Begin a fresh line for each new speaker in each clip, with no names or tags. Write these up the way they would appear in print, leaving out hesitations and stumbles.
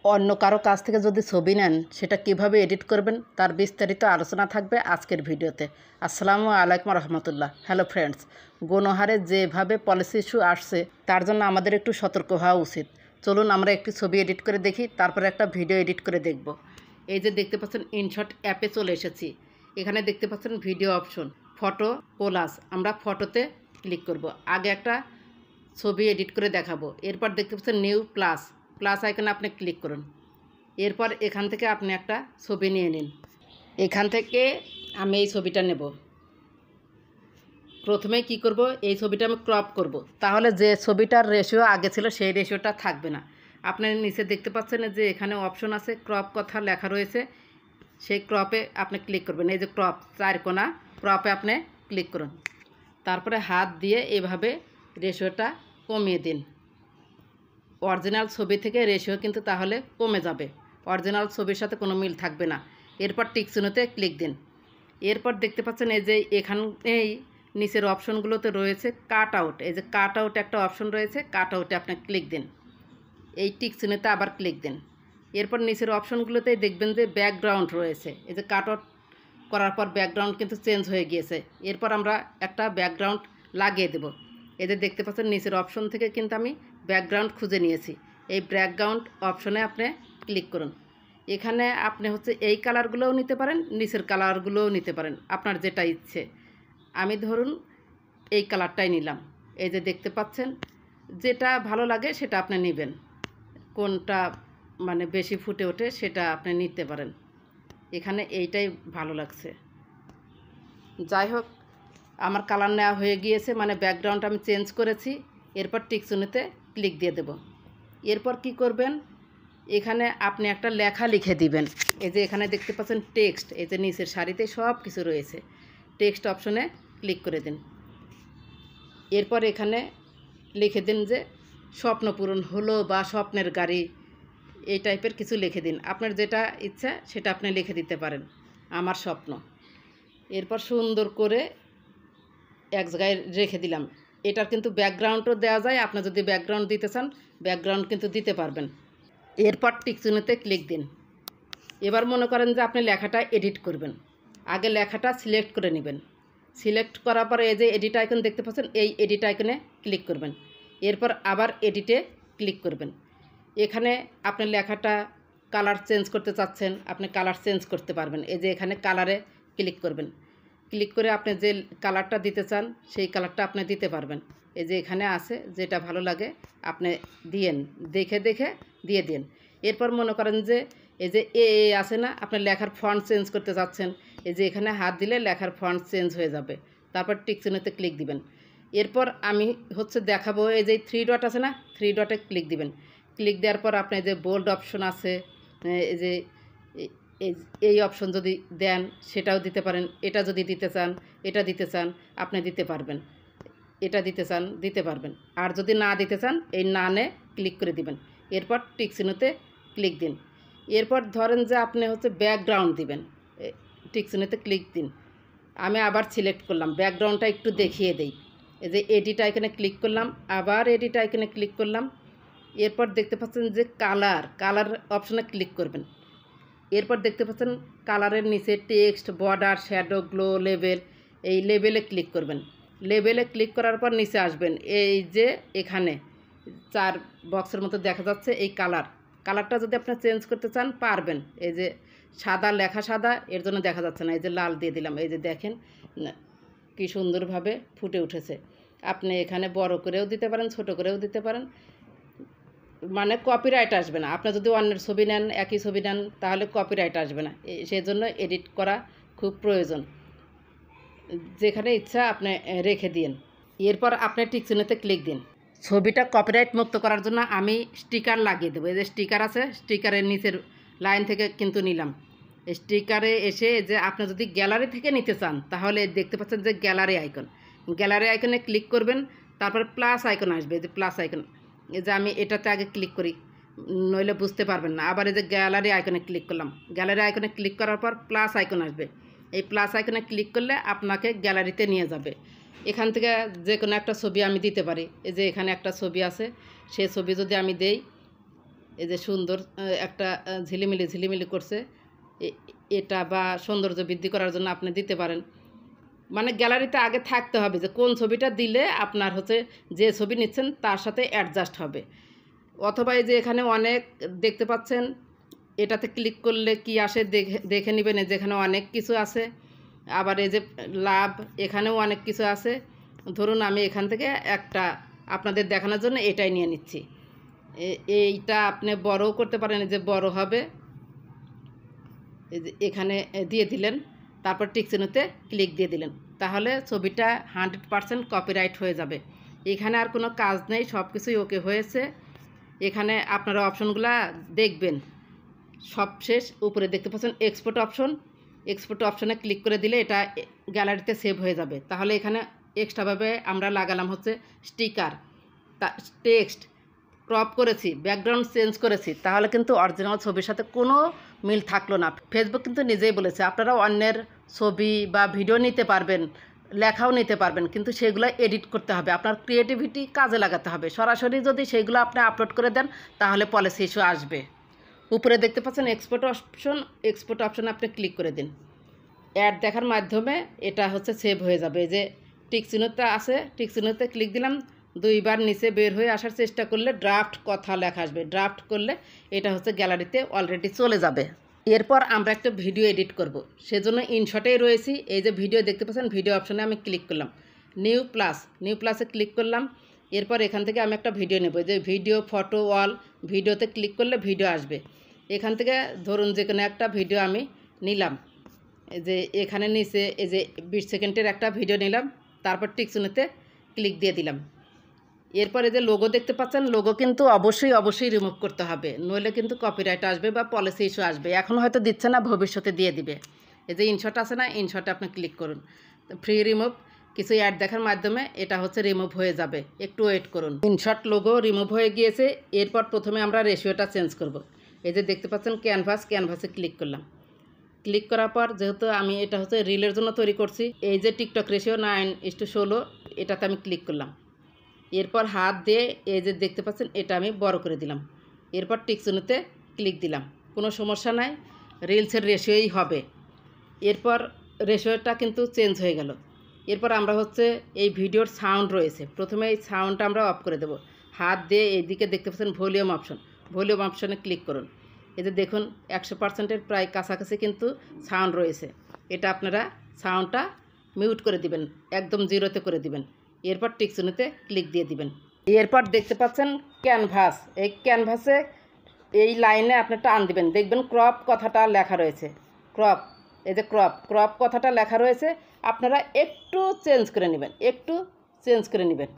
অন্য কারো কাছ থেকে যদি ছবি নেন সেটা কিভাবে এডিট করবেন তার বিস্তারিত আলোচনা থাকবে আজকের ভিডিওতে। আসসালামু আলাইকুম রহমতুল্লাহ। হ্যালো ফ্রেন্ডস, গণহারে যেভাবে পলিসি ইস্যু আসছে তার জন্য আমাদের একটু সতর্ক হওয়া উচিত। চলুন আমরা একটি ছবি এডিট করে দেখি, তারপরে একটা ভিডিও এডিট করে দেখব। এই যে দেখতে পাচ্ছেন ইনশট অ্যাপে চলে এসেছি। এখানে দেখতে পাচ্ছেন ভিডিও অপশন, ফটো প্লাস। আমরা ফটোতে ক্লিক করব। আগে একটা ছবি এডিট করে দেখাবো। এরপর দেখতে পাচ্ছেন নিউ প্লাস আইকনে আপনি ক্লিক করুন। এরপর এখান থেকে আপনি একটা ছবি নিয়ে নিন। এখান থেকে আমি এই ছবিটা নেব। প্রথমে কি করব, এই ছবিটা আমি ক্রপ করব, তাহলে যে ছবিটার রেশিও আগে ছিল সেই রেশিওটা থাকবে না। আপনার নিচে দেখতে পাচ্ছেন যে এখানে অপশন আছে, ক্রপ কথা লেখা রয়েছে। সেই ক্রপে আপনি ক্লিক করবেন। এই যে ক্রপ, চারকোনা ক্রপে আপনি ক্লিক করুন। তারপরে হাত দিয়ে এভাবে রেশিওটা কমিয়ে দিন। অরিজিনাল ছবি থেকে রেশিও কিন্তু তাহলে কমে যাবে, অরিজিনাল ছবির সাথে কোনো মিল থাকবে না। এরপর টিকচিহ্নতে ক্লিক দিন। এরপর দেখতে পাচ্ছেন এই যে এখানেই নিচের অপশনগুলোতে রয়েছে কাট আউট। এই যে কাট আউট একটা অপশন রয়েছে, কাট আউটে আপনি ক্লিক দিন। এই টিকচিহ্নতে আবার ক্লিক দিন। এরপর নিচের অপশনগুলোতেই দেখবেন যে ব্যাকগ্রাউন্ড রয়েছে। এই যে কাট আউট করার পর ব্যাকগ্রাউন্ড কিন্তু চেঞ্জ হয়ে গিয়েছে। এরপর আমরা একটা ব্যাকগ্রাউন্ড লাগিয়ে দেব। এই যে দেখতে পাচ্ছেন নিচের অপশন থেকে কিন্তু আমি ব্যাকগ্রাউন্ড খুঁজে নিয়েছি। এই ব্যাকগ্রাউন্ড অপশনে আপনি ক্লিক করুন। এখানে আপনি এই কালারগুলোও নিতে পারেন, নিচের কালারগুলোও নিতে পারেন, আপনার যেটা ইচ্ছে। আমি ধরুন এই কালারটাই নিলাম। এই যে দেখতে পাচ্ছেন, যেটা ভালো লাগে সেটা আপনি নেবেন। কোনটা মানে বেশি ফুটে ওঠে সেটা আপনি নিতে পারেন। এখানে এইটাই ভালো লাগছে। যাই হোক, আমার কালার নেওয়া হয়ে গিয়েছে, মানে ব্যাকগ্রাউন্ড আমি চেঞ্জ করেছি। এরপর টিকচিহ্নতে ক্লিক দিয়ে দেব। এরপর কি করবেন, এখানে আপনি একটা লেখা লিখে দিবেন। এই যে এখানে দেখতে পাচ্ছেন টেক্সট, এই যে নিচের সারিতে সব কিছু রয়েছে। টেক্সট অপশনে ক্লিক করে দিন। এরপর এখানে লিখে দিন যে স্বপ্ন পূরণ হলো বা স্বপ্নের গাড়ি, এই টাইপের কিছু লিখে দিন। আপনার যেটা ইচ্ছা সেটা আপনি লিখে দিতে পারেন, আমার স্বপ্ন। এরপর সুন্দর করে এক জায়গায় রেখে দিলাম। এটার কিন্তু ব্যাকগ্রাউন্ডও দেওয়া যায়, আপনি যদি ব্যাকগ্রাউন্ড দিতে চান ব্যাকগ্রাউন্ড কিন্তু দিতে পারবেন। এরপর টিকচিহ্নতে ক্লিক দিন। এবার মনে করেন যে আপনি লেখাটা এডিট করবেন। আগে লেখাটা সিলেক্ট করে নেবেন। সিলেক্ট করার পরে এই যে এডিট আইকন দেখতে পাচ্ছেন, এই এডিট আইকনে ক্লিক করবেন। এরপর আবার এডিটে ক্লিক করবেন। এখানে আপনি লেখাটা কালার চেঞ্জ করতে চাচ্ছেন, আপনি কালার চেঞ্জ করতে পারবেন। এই যে এখানে কালারে ক্লিক করবেন। ক্লিক করে আপনি যে কালারটা দিতে চান সেই কালারটা আপনি দিতে পারবেন। এই যে এখানে আছে, যেটা ভালো লাগে আপনি দিয়েন, দেখে দেখে দিয়ে দিন। এরপর মনে করেন যে এই যে আছে না, আপনি লেখার ফন্ট চেঞ্জ করতে চাচ্ছেন, এই যে এখানে হাত দিলে লেখার ফন্ট চেঞ্জ হয়ে যাবে। তারপর টিকচিহ্নতে ক্লিক দিবেন। এরপর আমি দেখাবো, এই যে 3 ডট আছে না, 3 ডটে ক্লিক দিবেন। ক্লিক দেওয়ার পর আপনি যে বোল্ড অপশন আছে, এই যে এই অপশন যদি দেন সেটাও দিতে পারেন। এটা যদি দিতে চান, এটা দিতে চান আপনি দিতে পারবেন, এটা দিতে চান দিতে পারবেন। আর যদি না দিতে চান এই নানে ক্লিক করে দিবেন। এরপর টিকচিহ্নতে ক্লিক দিন। এরপর ধরেন যে আপনি ব্যাকগ্রাউন্ড দিবেন, টিকচিহ্নতে ক্লিক দিন। আমি আবার সিলেক্ট করলাম, ব্যাকগ্রাউন্ডটা একটু দেখিয়ে দেই। এই যে এডিট আইকনে ক্লিক করলাম, আবার এডিট আইকনে ক্লিক করলাম। এরপর দেখতে পাচ্ছেন যে কালার অপশনে ক্লিক করবেন। এরপর দেখতে পাচ্ছেন কালারের নিচে text, border, shadow, glow, label, এই লেবেলে ক্লিক করবেন। লেবেলে ক্লিক করার পর নিচে আসবেন। এই যে এখানে 4 বক্সের মতো দেখা যাচ্ছে, এই কালারটা যদি আপনি চেঞ্জ করতে চান পারবেন। এই যে সাদা, লেখা সাদা, এর জন্য দেখা যাচ্ছে না। এই যে লাল দিয়ে দিলাম। এই যে দেখেন কি সুন্দরভাবে ফুটে উঠেছে। আপনি এখানে বড় করেও দিতে পারেন, ছোট করেও দিতে পারেন, মানে কপিরাইট আসবে না। আপনি যদি অন্যের ছবি নেন, একই ছবি নেন, তাহলে কপিরাইট আসবে না। সেজন্য এডিট করা খুব প্রয়োজন। যেখানে ইচ্ছা আপনি রেখে দিন। এরপর আপনি টিকচিহ্নতে ক্লিক দিন। ছবিটা কপিরাইট মুক্ত করার জন্য আমি স্টিকার লাগিয়ে দেবো। এই যে স্টিকার আছে, স্টিকারের নিচের লাইন থেকে কিন্তু নিলাম। স্টিকারে এসে যে আপনি যদি গ্যালারি থেকে নিতে চান তাহলে দেখতে পাচ্ছেন যে গ্যালারি আইকনে ক্লিক করবেন। তারপর প্লাস আইকন আসবে, এই যে প্লাস আইকন। এই যে আমি এটাতে আগে ক্লিক করি, নইলে বুঝতে পারবেন না। আবার এই যে গ্যালারি আইকনে ক্লিক করলাম। গ্যালারি আইকনে ক্লিক করার পর প্লাস আইকন আসবে। এই প্লাস আইকনে ক্লিক করলে আপনাকে গ্যালারিতে নিয়ে যাবে। এখান থেকে যে কোনো একটা ছবি আমি দিতে পারি। এই যে এখানে একটা ছবি আছে, সেই ছবি যদি আমি দেই, এই যে সুন্দর একটা ঝিলিমিলি ঝিলিমিলি করছে, এটা বা সৌন্দর্য বৃদ্ধি করার জন্য আপনি দিতে পারেন। মানে গ্যালারিতে আগে থাকতে হবে যে কোন ছবিটা দিলে আপনার হচ্ছে যে ছবি নিচ্ছেন তার সাথে অ্যাডজাস্ট হবে। অথবা এই যে এখানে অনেক দেখতে পাচ্ছেন, এটাতে ক্লিক করলে কি আসে দেখে দেখে নেবেন। যেখানে অনেক কিছু আছে। আবার এই যে লাভ, এখানেও অনেক কিছু আছে। ধরুন আমি এখান থেকে একটা আপনাদের দেখানোর জন্য এটাই নিয়ে নিচ্ছি। এইটা আপনি বড়ও করতে পারেন, যে বড় হবে। এই যে এখানে দিয়ে দিলেন, তারপর টিকচিহ্নতে ক্লিক দিয়ে দিলেন, তাহলে ছবিটা 100% কপিরাইট হয়ে যাবে। এখানে আর কোনো কাজ নেই, সব কিছুই ওকে হয়েছে। এখানে আপনারা অপশনগুলা দেখবেন, সব শেষ। উপরে দেখতে পাচ্ছেন এক্সপোর্ট অপশন, এক্সপোর্ট অপশনে ক্লিক করে দিলে এটা গ্যালারিতে সেভ হয়ে যাবে। তাহলে এখানে এক্সট্রাভাবে আমরা লাগালাম হচ্ছে স্টিকার, টেক্সট ক্রপ করেছি, ব্যাকগ্রাউন্ড চেঞ্জ করেছি, তাহলে কিন্তু অরিজিনাল ছবির সাথে কোনো মিল থাকলো না। ফেসবুক কিন্তু নিজেই বলেছে আপনারা অন্যের ছবি বা ভিডিও নিতে পারবেন, লেখাও নিতে পারবেন, কিন্তু সেগুলো এডিট করতে হবে, আপনার ক্রিয়েটিভিটি কাজে লাগাতে হবে। সরাসরি যদি সেগুলো আপনি আপলোড করে দেন তাহলে পলিসি ইস্যু আসবে। উপরে দেখতে পাচ্ছেন এক্সপোর্ট অপশন, এক্সপোর্ট অপশনে আপনি ক্লিক করে দিন। অ্যাড দেখার মাধ্যমে এটা হচ্ছে সেভ হয়ে যাবে। যে টিক চিহ্নটা আছে, টিক চিহ্নতে ক্লিক দিলাম, দুইবার নিচে বের হয়ে আসার চেষ্টা করলে ড্রাফট কথা লেখা আসবে। ড্রাফট করলে এটা হচ্ছে গ্যালারিতে অলরেডি চলে যাবে। এরপর আমরা একটা ভিডিও এডিট করব, সেজন্য ইনশটেই রয়েছি। এই যে ভিডিও দেখতে পাচ্ছেন, ভিডিও অপশনে আমি ক্লিক করলাম, নিউ প্লাসে ক্লিক করলাম। এরপর এখান থেকে আমি একটা ভিডিও নেব। যে ভিডিও ফটো ওয়াল, ভিডিওতে ক্লিক করলে ভিডিও আসবে। এখান থেকে ধরুন যে কোনো একটা ভিডিও আমি নিলাম। এই যে এখানে নিচে এই যে 20 সেকেন্ডের একটা ভিডিও নিলাম, তারপর টিকচিহ্নতে ক্লিক দিয়ে দিলাম। এরপরে যে লোগো দেখতে পাচ্ছেন, লোগো কিন্তু অবশ্যই রিমুভ করতে হবে, নইলে কিন্তু কপিরাইট আসবে বা পলিসি ইস্যু আসবে। এখন হয়তো দিচ্ছে না, ভবিষ্যতে দিয়ে দিবে। এই যে ইনশট আছে না, ইনশটে আপনি ক্লিক করুন, ফ্রি রিমুভ। কিছু অ্যাড দেখার মাধ্যমে এটা হচ্ছে রিমুভ হয়ে যাবে, একটু ওয়েট করুন। ইনশট লোগো রিমুভ হয়ে গিয়েছে। এরপর প্রথমে আমরা রেশিওটা চেঞ্জ করব। এই যে দেখতে পাচ্ছেন ক্যানভাসে ক্লিক করলাম। ক্লিক করার পর যেহেতু আমি এটা হচ্ছে রিলের জন্য তৈরি করছি, এই যে টিকটক রেশিও 9:16, এটাতে আমি ক্লিক করলাম। এরপর হাত দিয়ে এই যে দেখতে পাচ্ছেন এটা আমি বড় করে দিলাম। এরপর টিকচিহ্নতে ক্লিক দিলাম, কোনো সমস্যা নাই, রিলসের রেশিওই হবে। এরপর রেশিওটা কিন্তু চেঞ্জ হয়ে গেল। এরপর আমরা হচ্ছে এই ভিডিওর সাউন্ড রয়েছে, প্রথমে এই সাউন্ডটা আমরা অফ করে দেব। হাত দিয়ে এইদিকে দেখতে পাচ্ছেন ভলিউম অপশনে ক্লিক করুন। এই যে দেখুন 100%-এর প্রায় কাছাকাছি কিন্তু সাউন্ড রয়েছে। এটা আপনারা সাউন্ডটা মিউট করে দিবেন, একদম 0-তে করে দিবেন। এরপর টিকচিহ্নতে ক্লিক দিয়ে দিবেন। এরপর দেখতে পাচ্ছেন ক্যানভাস, এই ক্যানভাসে এই লাইনে আপনি টান দিবেন, দেখবেন ক্রপ কথাটা লেখা রয়েছে। এই যে ক্রপ কথাটা লেখা রয়েছে, আপনারা একটু চেঞ্জ করে নেবেন,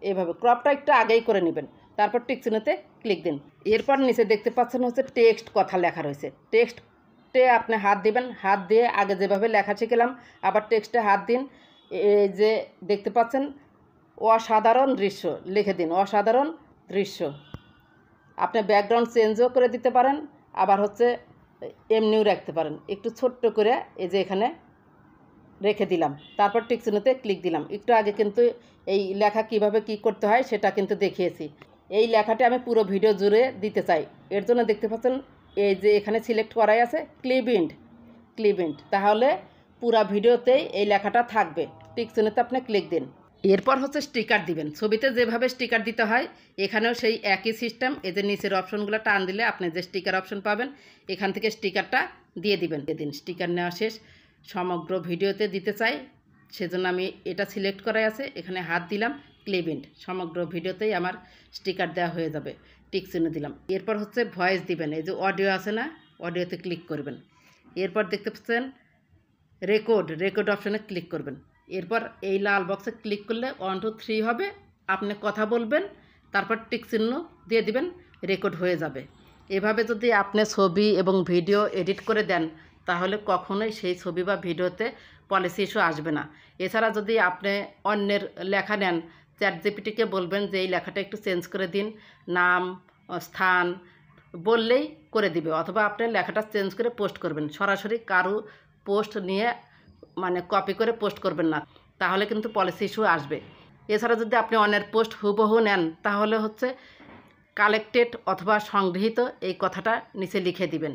এভাবে ক্রপটা একটু আগেই করে নেবেন। তারপর টিকচিহ্নতে ক্লিক দিন। এরপর নিচে দেখতে পাচ্ছেন হচ্ছে টেক্সট কথা লেখা রয়েছে, টেক্সটে আপনি হাত দিবেন। হাত দিয়ে আগে যেভাবে লেখা শিখলাম আবার টেক্সটে হাত দিন। এই যে দেখতে পাচ্ছেন অসাধারণ দৃশ্য লিখে দিন, অসাধারণ দৃশ্য। আপনি ব্যাকগ্রাউন্ড চেঞ্জও করে দিতে পারেন, আবার হচ্ছে এমনিও রাখতে পারেন। একটু ছোট্ট করে এই যে এখানে রেখে দিলাম, তারপর টিকচিহ্নতে ক্লিক দিলাম। একটু আগে কিন্তু এই লেখা কিভাবে কি করতে হয় সেটা কিন্তু দেখিয়েছি। এই লেখাটি আমি পুরো ভিডিও জুড়ে দিতে চাই, এর জন্য দেখতে পাচ্ছেন এই যে এখানে সিলেক্ট করাই আছে ক্লিপ ইন্ট, তাহলে পুরো ভিডিওতেই এই লেখাটা থাকবে। টিকচিহ্নতে আপনি ক্লিক দিন। এরপর হচ্ছে স্টিকার দিবেন, ছবিতে যেভাবে স্টিকার দিতে হয় এখানেও সেই একই সিস্টেম। এই যে নিচের অপশনগুলো টান দিলে আপনি যে স্টিকার অপশন পাবেন, এখান থেকে স্টিকারটা দিয়ে দিবেন। স্টিকার নেওয়া শেষ, সমগ্র ভিডিওতে দিতে চাই সেজন্য আমি এটা সিলেক্ট করাই আছে, এখানে হাত দিলাম, ক্লিপ-ইন্ট, সমগ্র ভিডিওতেই আমার স্টিকার দেওয়া হয়ে যাবে। টিকচিহ্ন দিলাম। এরপর হচ্ছে ভয়েস দিবেন, এই যে অডিও আছে না, অডিওতে ক্লিক করবেন। এরপর দেখতে পাচ্ছেন রেকর্ড অপশনে ক্লিক করবেন। এরপর এই লাল বক্সে ক্লিক করলে 1 2 3 হবে, আপনি কথা বলবেন, তারপর টিকচিহ্ন দিয়ে দিবেন, রেকর্ড হয়ে যাবে। এভাবে যদি আপনি ছবি এবং ভিডিও এডিট করে দেন তাহলে কখনোই সেই ছবি বা ভিডিওতে পলিসি ইস্যু আসবে না। এছাড়া যদি আপনি অন্যের লেখা নেন, চ্যাটজিপিটিকে বলবেন যে এই লেখাটা একটু চেঞ্জ করে দিন, নাম স্থান বললেই করে দিবে, অথবা আপনি লেখাটা চেঞ্জ করে পোস্ট করবেন। সরাসরি কারো পোস্ট নিয়ে মানে কপি করে পোস্ট করবেন না, তাহলে কিন্তু পলিসি ইস্যু আসবে। এছাড়া যদি আপনি অন্যের পোস্ট হুবহু নেন তাহলে হচ্ছে কালেক্টেড অথবা সংগৃহীত এই কথাটা নিচে লিখে দিবেন।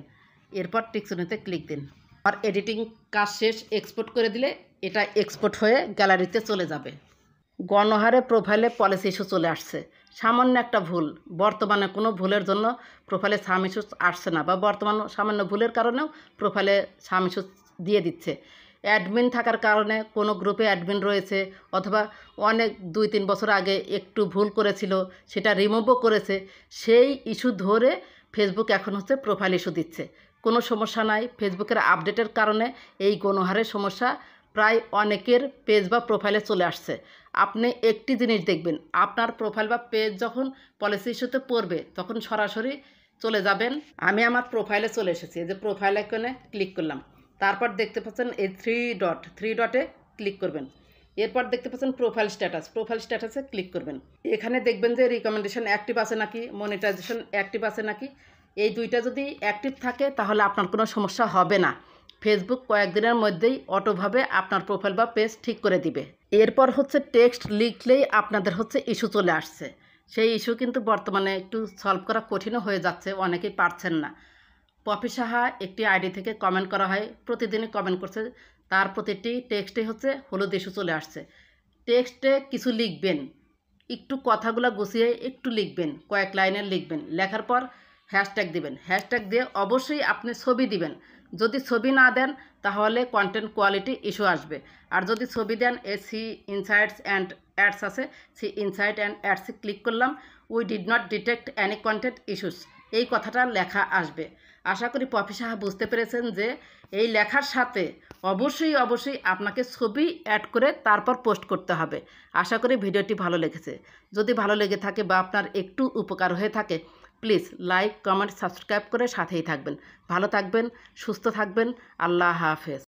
এরপর টিকচিহ্নতে ক্লিক দিন। আর এডিটিং কাজ শেষ, এক্সপোর্ট করে দিলে এটা এক্সপোর্ট হয়ে গ্যালারিতে চলে যাবে। গণহারে প্রোফাইলে পলিসি ইস্যু চলে আসছে। সামান্য একটা ভুল, বর্তমানে কোনো ভুলের জন্য প্রোফাইলে সাম ইস্যু আসছে না, বা বর্তমান সামান্য ভুলের কারণেও প্রোফাইলে সাম ইস্যু দিয়ে দিচ্ছে। অ্যাডমিন থাকার কারণে কোনো গ্রুপে অ্যাডমিন রয়েছে, অথবা অনেক 2-3 বছর আগে একটু ভুল করেছিল, সেটা রিমুভও করেছে, সেই ইস্যু ধরে ফেসবুক এখন হচ্ছে প্রোফাইল ইস্যু দিচ্ছে। কোনো সমস্যা নাই, ফেসবুকের আপডেটের কারণে এই গণহারের সমস্যা প্রায় অনেকের পেজ বা প্রোফাইলে চলে আসছে। আপনি একটি জিনিস দেখবেন, আপনার প্রোফাইল বা পেজ যখন পলিসি ইস্যুতে পড়বে তখন সরাসরি চলে যাবেন। আমি আমার প্রোফাইলে চলে এসেছি, এই যে প্রোফাইল আইকনে ক্লিক করলাম, তারপর দেখতে পাচ্ছেন এই থ্রি ডটে ক্লিক করবেন। এরপর দেখতে পাচ্ছেন প্রোফাইল স্ট্যাটাসে ক্লিক করবেন। এখানে দেখবেন যে রিকমেন্ডেশন অ্যাক্টিভ আছে নাকি, মনিটাইজেশন অ্যাক্টিভ আছে নাকি। এই দুইটা যদি অ্যাক্টিভ থাকে তাহলে আপনার কোনো সমস্যা হবে না। ফেসবুক কয়েকদিনের মধ্যেই অটোভাবে আপনার প্রোফাইল বা পেজ ঠিক করে দিবে। এরপর হচ্ছে টেক্সট লিখলেই আপনাদের হচ্ছে ইস্যু চলে আসছে। সেই ইস্যু কিন্তু বর্তমানে একটু সলভ করা কঠিনও হয়ে যাচ্ছে, অনেকেই পারছেন না। পপি সাহা একটি আইডি থেকে কমেন্ট করা হয়, প্রতিদিনই কমেন্ট করছে, তার প্রতিটি টেক্সটে হচ্ছে হলুদ ইস্যু চলে আসছে। টেক্সটে কিছু লিখবেন, একটু কথাগুলো গুছিয়ে একটু লিখবেন, কয়েক লাইনের লিখবেন, লেখার পর হ্যাশট্যাগ দিবেন। হ্যাশট্যাগ দিয়ে অবশ্যই আপনি ছবি দিবেন। যদি ছবি না দেন তাহলে কন্টেন্ট কোয়ালিটি ইস্যু আসবে। আর যদি ছবি দেন, সি ইনসাইটস অ্যান্ড অ্যাডস আছে, সি ইনসাইট অ্যান্ড অ্যাডসে ক্লিক করলাম, we did not detect any content issues, এই কথাটা লেখা আসবে। আশা করি পপি সাহা বুঝতে পেরেছেন যে এই লেখার সাথে অবশ্যই আপনাকে ছবি অ্যাড করে তারপর পোস্ট করতে হবে। আশা করি ভিডিওটি ভালো লেগেছে। যদি ভালো লেগে থাকে বা আপনার একটু উপকার হয়ে থাকে, প্লিজ লাইক, কমেন্ট, সাবস্ক্রাইব করে সাথেই থাকবেন। ভালো থাকবেন, সুস্থ থাকবেন। আল্লাহ হাফেজ।